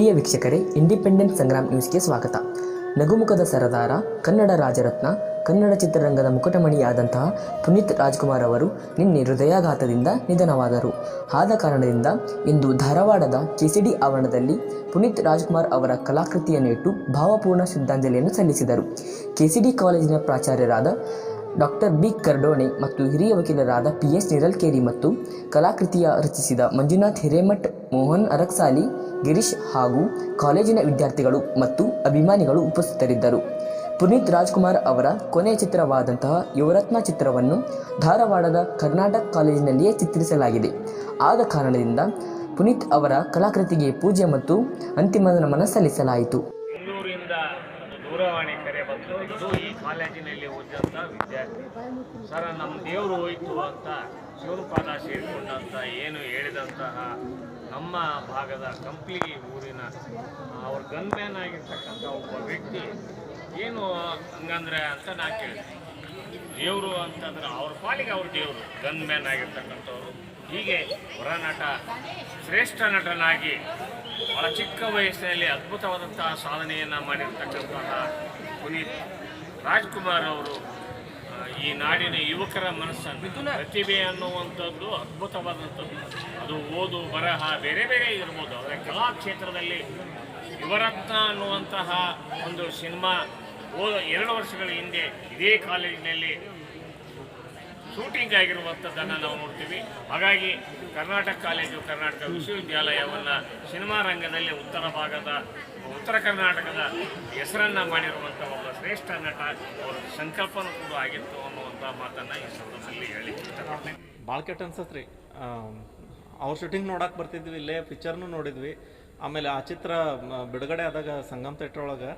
ಪ್ರಿಯ ವೀಕ್ಷಕರೇ, ಇಂಡಿಪೆಂಡೆಂಟ್ ಸಂಗ್ರಾಮ್ ನ್ಯೂಸ್ಗೆ ಸ್ವಾಗತ. ನಗುಮುಖದ ಸರದಾರ, ಕನ್ನಡ ರಾಜರತ್ನ, ಕನ್ನಡ ಚಿತ್ರರಂಗದ ಮುಕುಟಮಣಿಯಾದಂತಹ ಪುನೀತ್ ರಾಜ್ಕುಮಾರ್ ಅವರು ನಿನ್ನೆ ಹೃದಯಾಘಾತದಿಂದ ನಿಧನವಾದರು. ಆದ ಕಾರಣದಿಂದ ಇಂದು ಧಾರವಾಡದ ಕೆಸಿಡಿ ಆವರಣದಲ್ಲಿ ಪುನೀತ್ ರಾಜ್ಕುಮಾರ್ ಅವರ ಕಲಾಕೃತಿಯನ್ನು ಇಟ್ಟು ಭಾವಪೂರ್ಣ ಶ್ರದ್ಧಾಂಜಲಿಯನ್ನು ಸಲ್ಲಿಸಿದರು. ಕೆಸಿಡಿ ಕಾಲೇಜಿನ ಪ್ರಾಚಾರ್ಯರಾದ ಡಾಕ್ಟರ್ ಬಿ ಕರ್ಡೋಣೆ ಮತ್ತು ಹಿರಿಯ ವಕೀಲರಾದ PS ನಿರಲ್ಕೇರಿ ಮತ್ತು ಕಲಾಕೃತಿಯ ರಚಿಸಿದ ಮಂಜುನಾಥ್ ಹಿರೇಮಠ್, ಮೋಹನ್ ಅರಕ್ಸಾಲಿ, ಗಿರೀಶ್ ಹಾಗೂ ಕಾಲೇಜಿನ ವಿದ್ಯಾರ್ಥಿಗಳು ಮತ್ತು ಅಭಿಮಾನಿಗಳು ಉಪಸ್ಥಿತರಿದ್ದರು. ಪುನೀತ್ ರಾಜ್ಕುಮಾರ್ ಅವರ ಕೊನೆಯ ಚಿತ್ರವಾದಂತಹ ಯುವರತ್ನ ಚಿತ್ರವನ್ನು ಧಾರವಾಡದ ಕರ್ನಾಟಕ ಕಾಲೇಜಿನಲ್ಲಿಯೇ ಚಿತ್ರಿಸಲಾಗಿದೆ. ಆದ ಕಾರಣದಿಂದ ಪುನೀತ್ ಅವರ ಕಲಾಕೃತಿಗೆ ಪೂಜೆ ಮತ್ತು ಅಂತಿಮ ನಮನ ಸಲ್ಲಿಸಲಾಯಿತು. ದೂರವಾಣಿ ಕರೆ ಬಂತು. ಇದು ಈ ಕಾಲೇಜಿನಲ್ಲಿ ಓದಿದಂಥ ವಿದ್ಯಾರ್ಥಿ ಸರ್, ನಮ್ಮ ದೇವರು ಹೋಯಿತು ಅಂತ ಶಿವನ ಪಾದ ಸೇರಿಕೊಂಡಂಥ ಏನು ಹೇಳಿದಂತಹ ನಮ್ಮ ಭಾಗದ ಕಂಪ್ಲಿ ಊರಿನ ಅವ್ರ ಗನ್ಮ್ಯಾನ್ ಆಗಿರ್ತಕ್ಕಂಥ ಒಬ್ಬ ವ್ಯಕ್ತಿ ಏನು ಹಂಗಂದ್ರೆ ಅಂತ ನಾ ಕೇಳಿದೆ. ದೇವರು ಅಂತಂದ್ರೆ ಅವ್ರ ಪಾಲಿಗೆ ಅವ್ರ ದೇವರು ಗನ್ಮ್ಯಾನ್ ಆಗಿರ್ತಕ್ಕಂಥವ್ರು. ಹೀಗೆ ಹೊರನಟ, ಶ್ರೇಷ್ಠ ನಟನಾಗಿ ಬಹಳ ಚಿಕ್ಕ ವಯಸ್ಸಿನಲ್ಲಿ ಅದ್ಭುತವಾದಂತಹ ಸಾಧನೆಯನ್ನು ಮಾಡಿರ್ತಕ್ಕಂತಹ ಪುನೀತ್ ರಾಜ್ಕುಮಾರ್ ಅವರು ಈ ನಾಡಿನ ಯುವಕರ ಮನಸ್ಸನ್ನು, ಪ್ರತಿಭೆ ಅನ್ನುವಂಥದ್ದು ಅದ್ಭುತವಾದಂಥದ್ದು. ಅದು ಓದು, ಬರಹ ಬೇರೆ ಬೇರೆ ಇರ್ಬೋದು. ಆದರೆ ಕಲಾ ಕ್ಷೇತ್ರದಲ್ಲಿ ಯುವರತ್ನ ಅನ್ನುವಂತಹ ಒಂದು ಸಿನಿಮಾ 2 ವರ್ಷಗಳ ಹಿಂದೆ ಇದೇ ಕಾಲೇಜಿನಲ್ಲಿ ಶೂಟಿಂಗ್ ಆಗಿರುವಂಥದ್ದನ್ನು ನಾವು ನೋಡ್ತೀವಿ. ಹಾಗಾಗಿ ಕರ್ನಾಟಕ ಕಾಲೇಜು, ಕರ್ನಾಟಕ ವಿಶ್ವವಿದ್ಯಾಲಯವನ್ನು ಸಿನಿಮಾ ರಂಗದಲ್ಲಿ ಉತ್ತರ ಕರ್ನಾಟಕದ ಹೆಸರನ್ನು ಮಾಡಿರುವಂಥ ಒಬ್ಬ ಶ್ರೇಷ್ಠ ನಟ, ಅವರ ಸಂಕಲ್ಪನೂ ಕೂಡ ಆಗಿತ್ತು ಅನ್ನುವಂಥ ಮಾತನ್ನು ಈ ಸಂದರ್ಭದಲ್ಲಿ ಹೇಳಿ ಇಷ್ಟಪಡ್ತೀನಿ. ಭಾಳ ಕೆಟ್ಟ ಅನ್ಸತ್ತೆ ರೀ. ಅವ್ರ ಶೂಟಿಂಗ್ ನೋಡಕ್ಕೆ ಬರ್ತಿದ್ವಿ, ಇಲ್ಲೇ ಪಿಕ್ಚರ್ನೂ ನೋಡಿದ್ವಿ. ಆಮೇಲೆ ಆ ಚಿತ್ರ ಬಿಡುಗಡೆ ಆದಾಗ ಸಂಗಮ್ ಥಿಯೇಟ್ರ್ ಒಳಗೆ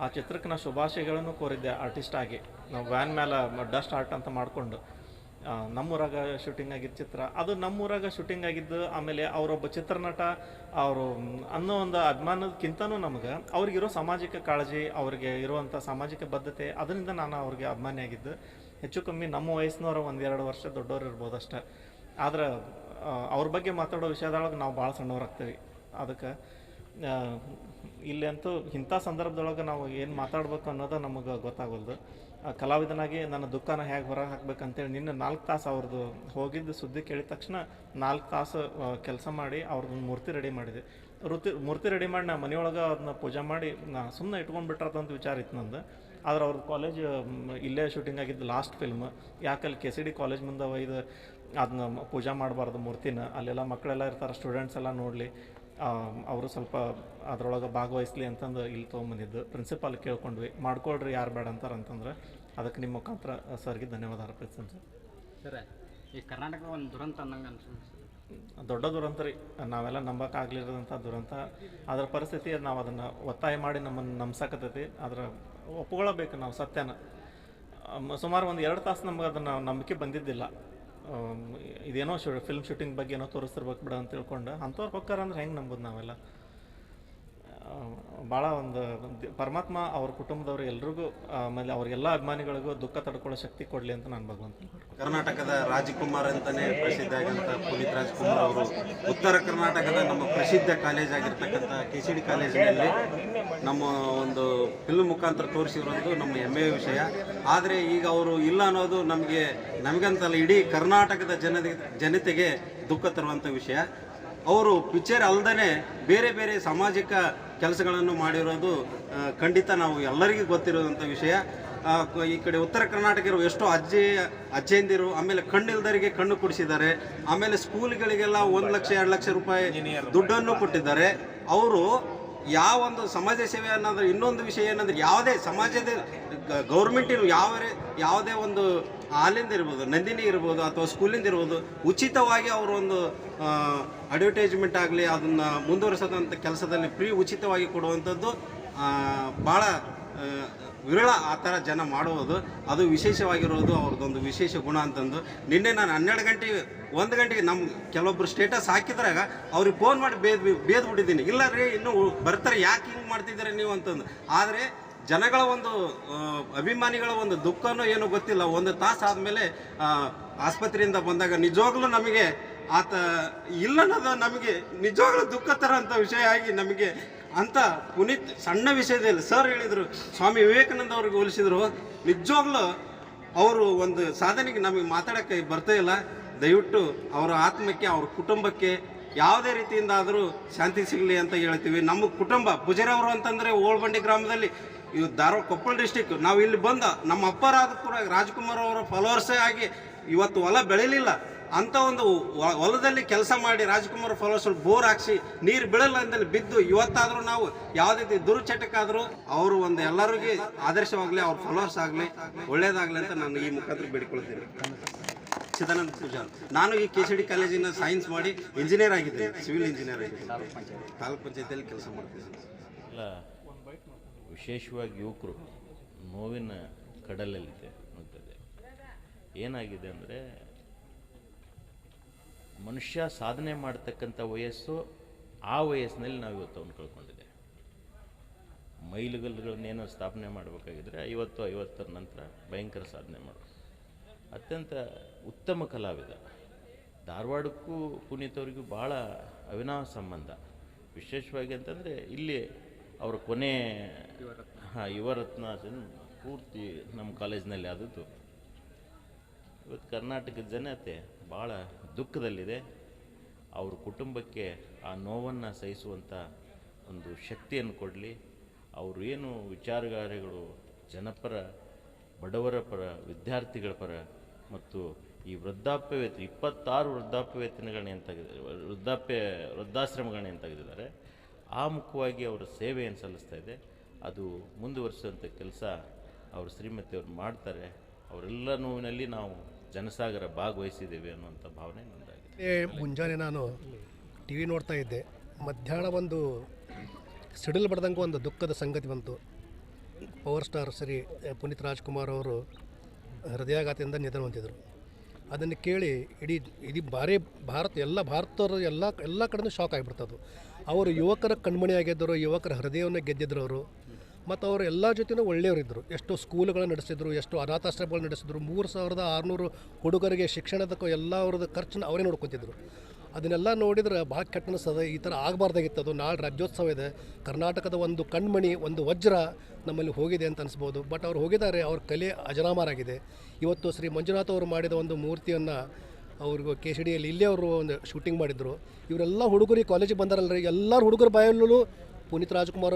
ಆ ಚಿತ್ರಕ್ಕೆ ನಾನು ಶುಭಾಶಯಗಳನ್ನು ಕೋರಿದ್ದೆ ಆರ್ಟಿಸ್ಟ್ ಆಗಿ. ನಾವು ವ್ಯಾನ್ ಮೇಲೆ ಡಸ್ಟ್ ಆರ್ಟ್ ಅಂತ ಮಾಡಿಕೊಂಡು ನಮ್ಮೂರಾಗ ಶೂಟಿಂಗ್ ಆಗಿದ್ದ ಚಿತ್ರ ಅದು ನಮ್ಮೂರಾಗ ಶೂಟಿಂಗ್ ಆಗಿದ್ದು. ಆಮೇಲೆ ಅವರೊಬ್ಬ ಚಿತ್ರನಟ ಅವರು ಅನ್ನೋ ಒಂದು ಅಭಿಮಾನದಕ್ಕಿಂತನೂ ನಮ್ಗೆ ಅವ್ರಿಗಿರೋ ಸಾಮಾಜಿಕ ಕಾಳಜಿ, ಅವ್ರಿಗೆ ಇರುವಂಥ ಸಾಮಾಜಿಕ ಬದ್ಧತೆ, ಅದರಿಂದ ನಾನು ಅವ್ರಿಗೆ ಅಭಿಮಾನಿಯಾಗಿದ್ದು. ಹೆಚ್ಚು ಕಮ್ಮಿ ನಮ್ಮ ವಯಸ್ಸಿನವ್ರು 1-2 ವರ್ಷ ದೊಡ್ಡವ್ರು ಇರ್ಬೋದು ಅಷ್ಟೇ. ಆದ್ರೆ ಅವ್ರ ಬಗ್ಗೆ ಮಾತಾಡೋ ವಿಷಯದೊಳಗೆ ನಾವು ಭಾಳ ಸಣ್ಣವ್ರಾಗ್ತೀವಿ. ಅದಕ್ಕೆ ಇಲ್ಲಂತೂ ಇಂಥ ಸಂದರ್ಭದೊಳಗೆ ನಾವು ಏನು ಮಾತಾಡ್ಬೇಕು ಅನ್ನೋದು ನಮಗೆ ಗೊತ್ತಾಗೋಲ್ದು. ಕಲಾವಿದನಾಗಿ ನನ್ನ ದುಃಖನ ಹೇಗೆ ಹೊರಗೆ ಹಾಕ್ಬೇಕಂತೇಳಿ ನಿನ್ನೆ 4 ತಾಸು ಅವ್ರದ್ದು ಹೋಗಿದ್ದು ಸುದ್ದಿ ಕೇಳಿದ ತಕ್ಷಣ 4 ತಾಸು ಕೆಲಸ ಮಾಡಿ ಅವ್ರದ್ದು ಮೂರ್ತಿ ರೆಡಿ ಮಾಡಿದೆ. ಮೂರ್ತಿ ರೆಡಿ ಮಾಡಿ ನಾ ಮನೆಯೊಳಗೆ ಅದನ್ನ ಪೂಜೆ ಮಾಡಿ ನಾ ಸುಮ್ಮನೆ ಇಟ್ಕೊಂಡ್ಬಿಟ್ರದಂತ ವಿಚಾರ ಇತ್ತು ನಂದು. ಆದ್ರೆ ಅವ್ರದ್ದು ಕಾಲೇಜ್ ಇಲ್ಲೇ ಶೂಟಿಂಗ್ ಆಗಿದ್ದು ಲಾಸ್ಟ್ ಫಿಲ್ಮ್. ಯಾಕಲ್ಲಿ ಕೆಸಿಡಿ ಕಾಲೇಜ್ ಮುಂದೆ ಒಯ್ದು ಅದನ್ನ ಪೂಜೆ ಮಾಡಬಾರ್ದು ಮೂರ್ತಿನ, ಅಲ್ಲೆಲ್ಲ ಮಕ್ಕಳೆಲ್ಲ ಇರ್ತಾರೆ, ಸ್ಟೂಡೆಂಟ್ಸ್ ಎಲ್ಲ ನೋಡಲಿ, ಅವರು ಸ್ವಲ್ಪ ಅದರೊಳಗೆ ಭಾಗವಹಿಸ್ಲಿ ಅಂತಂದು ಇಲ್ಲಿ ತೊಗೊಂಬಂದಿದ್ದು. ಪ್ರಿನ್ಸಿಪಾಲ್ ಕೇಳ್ಕೊಂಡ್ವಿ, ಮಾಡ್ಕೊಳ್ರಿ ಯಾರು ಬೇಡ ಅಂತಾರೆ ಅಂತಂದ್ರೆ. ಅದಕ್ಕೆ ನಿಮ್ಮ ಮುಖಾಂತರ ಸರ್ಗೆ ಧನ್ಯವಾದ ಅರ್ಪಿಸ್ತೀನಿ ಸರ್. ಈ ಕರ್ನಾಟಕದ ಒಂದು ದುರಂತ ಅನ್ನಂಗೆ ಅನ್ಸುತ್ತೆ. ದೊಡ್ಡ ದುರಂತ ರೀ, ನಾವೆಲ್ಲ ನಂಬಕ್ಕಾಗಲಿರೋದಂಥ ದುರಂತ. ಅದರ ಪರಿಸ್ಥಿತಿ ನಾವು ಅದನ್ನು ಒತ್ತಾಯ ಮಾಡಿ ನಮ್ಮನ್ನು ನಂಬ್ಸಕತ್ತೈತಿ. ಆದ್ರೆ ಒಪ್ಕೊಳ್ಳಬೇಕು ನಾವು ಸತ್ಯನ. ಸುಮಾರು 1-2 ತಾಸು ನಮ್ಗೆ ಅದನ್ನು ನಂಬಿಕೆ ಬಂದಿದ್ದಿಲ್ಲ. ಇದೇನೋ ಫಿಲ್ಮ್ ಶೂಟಿಂಗ್ ಬಗ್ಗೆ ಏನೋ ತೋರಿಸ್ತಿರ್ಬೇಕು ಬಿಡ ಅಂತ ತಿಳ್ಕೊಂಡು ಅಂಥವ್ರು ಹೋಗ್ತಾರ ಅಂದ್ರೆ ಹೆಂಗೆ ನಂಬೋದು ನಾವೆಲ್ಲ. ಭಾಳ ಒಂದು ಪರಮಾತ್ಮ ಅವ್ರ ಕುಟುಂಬದವ್ರು ಎಲ್ರಿಗೂ, ಆಮೇಲೆ ಅವ್ರಿಗೆಲ್ಲ ಅಭಿಮಾನಿಗಳಿಗೂ ದುಃಖ ತಡ್ಕೊಳ್ಳೋ ಶಕ್ತಿ ಕೊಡಲಿ ಅಂತ ನಾನು ಭಗವಂತ. ಕರ್ನಾಟಕದ ರಾಜ್ಕುಮಾರ್ ಅಂತಲೇ ಪ್ರಸಿದ್ಧ ಆಗಿರುವಂಥ ಪುನೀತ್ ರಾಜ್ಕುಮಾರ್ ಅವರು ಉತ್ತರ ಕರ್ನಾಟಕದ ನಮ್ಮ ಪ್ರಸಿದ್ಧ ಕಾಲೇಜ್ ಆಗಿರ್ತಕ್ಕಂಥ ಕೆಸಿಡಿ ಕಾಲೇಜಿನಲ್ಲಿ ನಮ್ಮ ಒಂದು ಫಿಲ್ಮ್ ಮುಖಾಂತರ ತೋರಿಸಿರೋದು ನಮ್ಮ ಹೆಮ್ಮೆಯ ವಿಷಯ. ಆದರೆ ಈಗ ಅವರು ಇಲ್ಲ ಅನ್ನೋದು ನಮಗಂತಲ್ಲ, ಇಡೀ ಕರ್ನಾಟಕದ ಜನತೆಗೆ ದುಃಖ ತರುವಂಥ ವಿಷಯ. ಅವರು ಪಿಕ್ಚರ್ ಅಲ್ಲದೇ ಬೇರೆ ಬೇರೆ ಸಾಮಾಜಿಕ ಕೆಲಸಗಳನ್ನು ಮಾಡಿರೋದು ಖಂಡಿತ ನಾವು ಎಲ್ಲರಿಗೂ ಗೊತ್ತಿರೋದಂಥ ವಿಷಯ. ಈ ಕಡೆ ಉತ್ತರ ಕರ್ನಾಟಕ ಇರೋ ಎಷ್ಟೋ ಅಜ್ಜಿಯಂದಿರು, ಆಮೇಲೆ ಕಣ್ಣಿಲ್ದರಿಗೆ ಕಣ್ಣು ಕೊಡಿಸಿದ್ದಾರೆ. ಆಮೇಲೆ ಸ್ಕೂಲ್ಗಳಿಗೆಲ್ಲ 1 ಲಕ್ಷ 2 ಲಕ್ಷ ರೂಪಾಯಿ ದುಡ್ಡನ್ನು ಕೊಟ್ಟಿದ್ದಾರೆ. ಅವರು ಯಾವ ಒಂದು ಸಮಾಜ ಸೇವೆ ಅನ್ನೋದು ಇನ್ನೊಂದು ವಿಷಯ ಏನಂದ್ರೆ, ಯಾವುದೇ ಸಮಾಜದ ಗೌರ್ಮೆಂಟಿನ ಯಾವುದೇ ಒಂದು ಹಾಲಿಂದ ಇರ್ಬೋದು, ನಂದಿನಿ ಇರ್ಬೋದು, ಅಥವಾ ಸ್ಕೂಲಿಂದ ಇರ್ಬೋದು, ಉಚಿತವಾಗಿ ಅವರು ಒಂದು ಅಡ್ವರ್ಟೈಸ್ಮೆಂಟ್ ಆಗಲಿ ಅದನ್ನು ಮುಂದುವರಿಸೋದಂಥ ಕೆಲಸದಲ್ಲಿ ಫ್ರೀ ಉಚಿತವಾಗಿ ಕೊಡುವಂಥದ್ದು ಭಾಳ ವಿರಳ. ಆ ಥರ ಜನ ಮಾಡುವುದು ಅದು ವಿಶೇಷವಾಗಿರೋದು ಅವ್ರದ್ದೊಂದು ವಿಶೇಷ ಗುಣ ಅಂತಂದು. ನಿನ್ನೆ ನಾನು 1 ಗಂಟೆಗೆ ನಮ್ಮ ಕೆಲವೊಬ್ಬರು ಸ್ಟೇಟಸ್ ಹಾಕಿದ್ರಾಗ ಅವ್ರಿಗೆ ಫೋನ್ ಮಾಡಿ ಬೇದ್ಬಿಟ್ಟಿದ್ದೀನಿ. ಇಲ್ಲ ರೀ, ಇನ್ನೂ ಬರ್ತಾರೆ, ಯಾಕೆ ಹಿಂಗೆ ಮಾಡ್ತಿದ್ದಾರೆ ನೀವು ಅಂತಂದು. ಆದರೆ ಜನಗಳ ಒಂದು ಅಭಿಮಾನಿಗಳ ಒಂದು ದುಃಖನೂ ಏನೂ ಗೊತ್ತಿಲ್ಲ. 1 ತಾಸು ಆದಮೇಲೆ ಆಸ್ಪತ್ರೆಯಿಂದ ಬಂದಾಗ ನಿಜವಾಗ್ಲೂ ನಮಗೆ ಆತ ಇಲ್ಲ ಅನ್ನೋದು ನಮಗೆ ನಿಜವಾಗ್ಲೂ ದುಃಖ ತರೋಂಥ ವಿಷಯ ಆಗಿ ನಮಗೆ ಅಂತ ಪುನೀತ್ ಸಣ್ಣ ವಿಷಯದಲ್ಲಿ ಸರ್ ಹೇಳಿದರು, ಸ್ವಾಮಿ ವಿವೇಕಾನಂದ ಅವ್ರಿಗೆ ಹೋಲಿಸಿದ್ರು. ನಿಜವಾಗ್ಲೂ ಅವರು ಒಂದು ಸಾಧನೆಗೆ ನಮಗೆ ಮಾತಾಡೋಕ್ಕೆ ಬರ್ತಾ ಇಲ್ಲ. ದಯವಿಟ್ಟು ಅವರ ಆತ್ಮಕ್ಕೆ, ಅವ್ರ ಕುಟುಂಬಕ್ಕೆ ಯಾವುದೇ ರೀತಿಯಿಂದ ಆದರೂ ಶಾಂತಿ ಸಿಗಲಿ ಅಂತ ಹೇಳ್ತೀವಿ. ನಮ್ಮ ಕುಟುಂಬ ಪೂಜಾರವರು ಅಂತಂದರೆ ಓಳ್ಬಂಡಿ ಗ್ರಾಮದಲ್ಲಿ ಇವು ಧಾರವಾಡ ಕೊಪ್ಪಳ ಡಿಸ್ಟಿಕ್, ನಾವು ಇಲ್ಲಿ ಬಂದ ನಮ್ಮ ಅಪ್ಪರಾದ ಕೂಡ ರಾಜ್ಕುಮಾರ್ ಅವರ ಫಾಲೋವರ್ಸೇ ಆಗಿ ಇವತ್ತು ಹೊಲ ಬೆಳಿಲಿಲ್ಲ ಅಂಥ ಒಂದು ಹೊಲದಲ್ಲಿ ಕೆಲಸ ಮಾಡಿ ರಾಜ್ಕುಮಾರ್ ಫಾಲೋವರ್ಸ್ ಬೋರ್ ಹಾಕ್ಸಿ ನೀರು ಬೀಳಲ್ಲ ಅಂದಲ್ಲಿ ಬಿದ್ದು ಇವತ್ತಾದರೂ ನಾವು ಯಾವುದೇ ದುರ್ಚಟಕ್ಕಾದರೂ ಅವರು ಒಂದು ಎಲ್ಲರಿಗೂ ಆದರ್ಶವಾಗಲಿ, ಅವ್ರ ಫಾಲೋವರ್ಸ್ ಆಗಲಿ, ಒಳ್ಳೇದಾಗಲಿ ಅಂತ ನಾನು ಈ ಮುಖಾಂತರ ಬೇಡಿಕೊಳ್ತೀನಿ. ಚಿದಾನಂದ ಪೂಜಾರ್. ನಾನು ಈ KCD ಕಾಲೇಜಿನ ಸೈನ್ಸ್ ಮಾಡಿ ಇಂಜಿನಿಯರ್ ಆಗಿದ್ದೇನೆ, ಸಿವಿಲ್ ಇಂಜಿನಿಯರ್ ಆಗಿದ್ದೇನೆ, ತಾಲೂಕ್ ಪಂಚಾಯತಿಯಲ್ಲಿ ಕೆಲಸ ಮಾಡ್ತಿದ್ದೇನೆ. ಎಲ್ಲ ವಿಶೇಷವಾಗಿ ಯುವಕರು ನೋವಿನ ಕಡಲಲ್ಲಿದೆ ಅನ್ನುತ್ತದೆ. ಏನಾಗಿದೆ ಅಂದರೆ, ಮನುಷ್ಯ ಸಾಧನೆ ಮಾಡ್ತಕ್ಕಂಥ ವಯಸ್ಸು ಆ ವಯಸ್ಸಿನಲ್ಲಿ ನಾವು ಇವತ್ತು ಅವನು ಕಳ್ಕೊಂಡಿದೆ. ಮೈಲುಗಲ್ಲುಗಳನ್ನೇನೋ ಸ್ಥಾಪನೆ ಮಾಡಬೇಕಾಗಿದ್ರೆ 50 ನಂತರ ಭಯಂಕರ ಸಾಧನೆ ಮಾಡಬೇಕು. ಅತ್ಯಂತ ಉತ್ತಮ ಕಲಾವಿದ. ಧಾರವಾಡಕ್ಕೂ ಪುನೀತ್ ಅವರಿಗೂ ಭಾಳ ಅವಿನಾವ ಸಂಬಂಧ. ವಿಶೇಷವಾಗಿ ಅಂತಂದರೆ ಇಲ್ಲಿ ಅವರ ಕೊನೆ ಯುವರತ್ನ ಪೂರ್ತಿ ನಮ್ಮ ಕಾಲೇಜಿನಲ್ಲಿ ಆದದ್ದು. ಇವತ್ತು ಕರ್ನಾಟಕದ ಜನತೆ ಭಾಳ ದುಃಖದಲ್ಲಿದೆ. ಅವ್ರ ಕುಟುಂಬಕ್ಕೆ ಆ ನೋವನ್ನು ಸಹಿಸುವಂಥ ಒಂದು ಶಕ್ತಿಯನ್ನು ಕೊಡಲಿ. ಅವರು ಏನು ವಿಚಾರಗಾರಗಳು, ಜನಪರ, ಬಡವರ ಪರ, ವಿದ್ಯಾರ್ಥಿಗಳ ಪರ ಮತ್ತು ಈ ವೃದ್ಧಾಪ್ಯ ವೇತನ 26 ವೃದ್ಧಾಪ್ಯ ವೇತನಗಳನ್ನ ಏನು ತೆಗೆದಿದ್ದಾರೆ, ವೃದ್ಧಾಶ್ರಮಗಳನ್ನ ಏನು ತೆಗೆದಿದ್ದಾರೆ, ಆ ಮುಖವಾಗಿ ಅವರ ಸೇವೆಯನ್ನು ಸಲ್ಲಿಸ್ತಾ ಇದೆ. ಅದು ಮುಂದುವರಿಸುವಂಥ ಕೆಲಸ ಅವರು ಶ್ರೀಮತಿಯವರು ಮಾಡ್ತಾರೆ. ಅವರೆಲ್ಲ ನೋವಿನಲ್ಲಿ ನಾವು ಜನಸಾಗರ ಭಾಗವಹಿಸಿದ್ದೇವೆ ಅನ್ನುವಂಥ ಭಾವನೆ ನನ್ನದಾಗಿದೆ. ಮುಂಜಾನೆ ನಾನು ಟಿ ವಿ ನೋಡ್ತಾ ಇದ್ದೆ. ಮಧ್ಯಾಹ್ನ ಒಂದು ಸಿಡಿಲು ಬಡ್ದಂಗೆ ಒಂದು ದುಃಖದ ಸಂಗತಿ ಬಂತು. ಪವರ್ ಸ್ಟಾರ್ ಶ್ರೀ ಪುನೀತ್ ರಾಜ್ಕುಮಾರ್ ಅವರು ಹೃದಯಾಘಾತದಿಂದ ನಿಧನ ಹೊಂದಿದರು. ಅದನ್ನು ಕೇಳಿ ಇಡೀ ಭಾರತದವರು ಎಲ್ಲ ಕಡೆಯೂ ಶಾಕ್ ಆಗಿಬಿಡ್ತದು. ಅವರು ಯುವಕರ ಕಣ್ಮಣಿ ಆಗಿದ್ದರು, ಯುವಕರ ಹೃದಯವನ್ನು ಗೆದ್ದಿದ್ರು ಅವರು. ಮತ್ತು ಅವರು ಎಲ್ಲ ಜೊತೆಯೂ ಒಳ್ಳೆಯವರಿದ್ದರು. ಎಷ್ಟೋ ಸ್ಕೂಲುಗಳನ್ನು ನಡೆಸಿದ್ರು, ಎಷ್ಟೋ ಅನಾಥಾಶ್ರಮಗಳು ನಡೆಸಿದ್ರು. 3600 ಹುಡುಗರಿಗೆ ಶಿಕ್ಷಣದಕ್ಕೂ ಎಲ್ಲ ಅವ್ರದ್ದು ಖರ್ಚನ್ನು ಅವರೇ ನೋಡ್ಕೊತಿದ್ರು. ಅದನ್ನೆಲ್ಲ ನೋಡಿದ್ರೆ ಭಾಳ ಕೆಟ್ಟ ಅನಿಸ್ತದೆ. ಈ ಥರ ಆಗಬಾರ್ದಾಗಿತ್ತು. ಅದು ನಾಳೆ ರಾಜ್ಯೋತ್ಸವ ಇದೆ. ಕರ್ನಾಟಕದ ಒಂದು ಕಣ್ಮಣಿ, ಒಂದು ವಜ್ರ ನಮ್ಮಲ್ಲಿ ಹೋಗಿದೆ ಅಂತ ಅನಿಸ್ಬೋದು. ಬಟ್ ಅವ್ರು ಹೋಗಿದ್ದಾರೆ, ಅವ್ರ ಕಲೆ ಅಜರಾಮರಾಗಿದೆ. ಇವತ್ತು ಶ್ರೀ ಮಂಜುನಾಥ್ ಅವರು ಮಾಡಿದ ಒಂದು ಮೂರ್ತಿಯನ್ನು ಅವ್ರಿಗೆ KCDಯಲ್ಲಿ ಇಲ್ಲೇ ಅವರು ಒಂದು ಶೂಟಿಂಗ್ ಮಾಡಿದ್ರು. ಇವರೆಲ್ಲ ಹುಡುಗರು ಈ ಕಾಲೇಜಿಗೆ ಬಂದಾರಲ್ರಿ, ಎಲ್ಲರ ಹುಡುಗರ ಬಾಯಲ್ಲೂ ಪುನೀತ್ ರಾಜ್ಕುಮಾರ್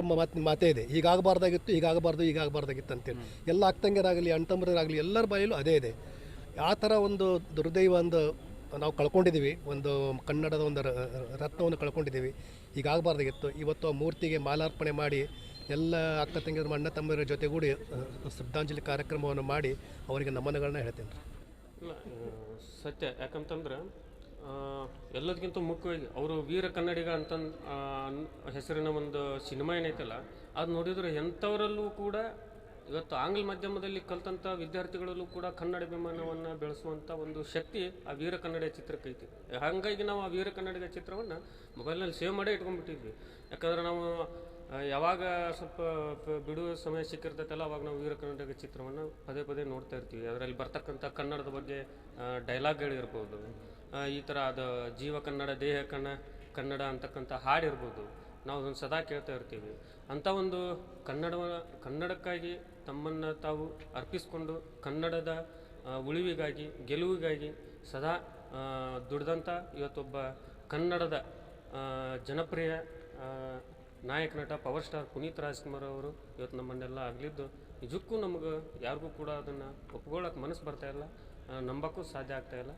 ಮಾತೇ ಇದೆ. ಹೀಗಾಗಬಾರ್ದಾಗಿತ್ತು, ಹೀಗಾಗಬಾರ್ದಾಗಿತ್ತು ಅಂತೇಳಿ. ಎಲ್ಲ ಅಕ್ಕಂಗಿಯರಾಗಲಿ, ಅಣ್ತಂಬರಾಗಲಿ ಎಲ್ಲರ ಬಾಯಲ್ಲೂ ಅದೇ ಇದೆ. ಆ ಥರ ಒಂದು ದುರ್ದೈವ ಒಂದು ನಾವು ಕಳ್ಕೊಂಡಿದ್ದೀವಿ. ಒಂದು ಕನ್ನಡದ ಒಂದು ರತ್ನವನ್ನು ಕಳ್ಕೊಂಡಿದ್ದೀವಿ. ಹೀಗಾಗಬಾರ್ದಾಗಿತ್ತು. ಇವತ್ತು ಆ ಮೂರ್ತಿಗೆ ಮಾಲಾರ್ಪಣೆ ಮಾಡಿ ಎಲ್ಲ ಅಕ್ಕ ತಂಗಿಯರ ಅಣ್ಣ ತಮ್ಮರ ಜೊತೆಗೂಡಿ ಶ್ರದ್ಧಾಂಜಲಿ ಕಾರ್ಯಕ್ರಮವನ್ನು ಮಾಡಿ ಅವರಿಗೆ ನಮನಗಳನ್ನ ಹೇಳ್ತೇನೆ ರೀ. ಇಲ್ಲ ಸತ್ಯ. ಯಾಕಂತಂದ್ರೆ ಎಲ್ಲದಕ್ಕಿಂತ ಮುಖ್ಯವಾಗಿ ಅವರು ವೀರ ಕನ್ನಡಿಗ ಅಂತ ಹೆಸರಿನ ಒಂದು ಸಿನಿಮಾ ಏನೈತಲ್ಲ, ಅದು ನೋಡಿದರೆ ಎಂಥವರಲ್ಲೂ ಕೂಡ ಇವತ್ತು ಆಂಗ್ಲ ಮಾಧ್ಯಮದಲ್ಲಿ ಕಲ್ತಂಥ ವಿದ್ಯಾರ್ಥಿಗಳಲ್ಲೂ ಕೂಡ ಕನ್ನಡ ಅಭಿಮಾನವನ್ನು ಬೆಳೆಸುವಂಥ ಒಂದು ಶಕ್ತಿ ಆ ವೀರ ಕನ್ನಡ ಚಿತ್ರಕ್ಕೈತಿ. ಹಾಗಾಗಿ ನಾವು ಆ ವೀರ ಕನ್ನಡಿಗ ಚಿತ್ರವನ್ನು ಮೊಬೈಲ್ನಲ್ಲಿ ಸೇವ್ ಮಾಡೇ ಇಟ್ಕೊಂಡ್ಬಿಟ್ಟಿದ್ವಿ. ಯಾಕಂದ್ರೆ ನಾವು ಯಾವಾಗ ಸ್ವಲ್ಪ ಬಿಡುವ ಸಮಯ ಸಿಕ್ಕಿರ್ತೈತಲ್ಲ, ಅವಾಗ ನಾವು ವೀರ ಕನ್ನಡಿಗ ಚಿತ್ರವನ್ನು ಪದೇ ನೋಡ್ತಾ ಇರ್ತೀವಿ. ಅದರಲ್ಲಿ ಬರ್ತಕ್ಕಂಥ ಕನ್ನಡದ ಬಗ್ಗೆ ಡೈಲಾಗ್ಗಳಿರ್ಬೋದು, ಈ ಥರ ಅದು ಜೀವ ಕನ್ನಡ ದೇಹ ಕನ್ನಡ ಅಂತಕ್ಕಂಥ ಹಾಡಿರ್ಬೋದು, ನಾವು ಅದನ್ನು ಸದಾ ಕೇಳ್ತಾ ಇರ್ತೀವಿ. ಅಂಥ ಒಂದು ಕನ್ನಡಕ್ಕಾಗಿ ತಮ್ಮನ್ನು ತಾವು ಅರ್ಪಿಸ್ಕೊಂಡು ಕನ್ನಡದ ಉಳಿವಿಗಾಗಿ, ಗೆಲುವಿಗಾಗಿ ಸದಾ ದುಡ್ದಂಥ ಇವತ್ತೊಬ್ಬ ಕನ್ನಡದ ಜನಪ್ರಿಯ ನಾಯಕ ನಟ ಪವರ್ ಸ್ಟಾರ್ ಪುನೀತ್ ರಾಜ್ಕುಮಾರ್ ಅವರು ಇವತ್ತು ನಮ್ಮನ್ನೆಲ್ಲ ಆಗಲಿದ್ದು ನಿಜಕ್ಕೂ ನಮಗೆ ಯಾರಿಗೂ ಕೂಡ ಅದನ್ನು ಒಪ್ಕೊಳ್ಳೋಕೆ ಮನಸ್ಸು ಬರ್ತಾಯಿಲ್ಲ, ನಂಬಕ್ಕೂ ಸಾಧ್ಯ ಆಗ್ತಾಯಿಲ್ಲ.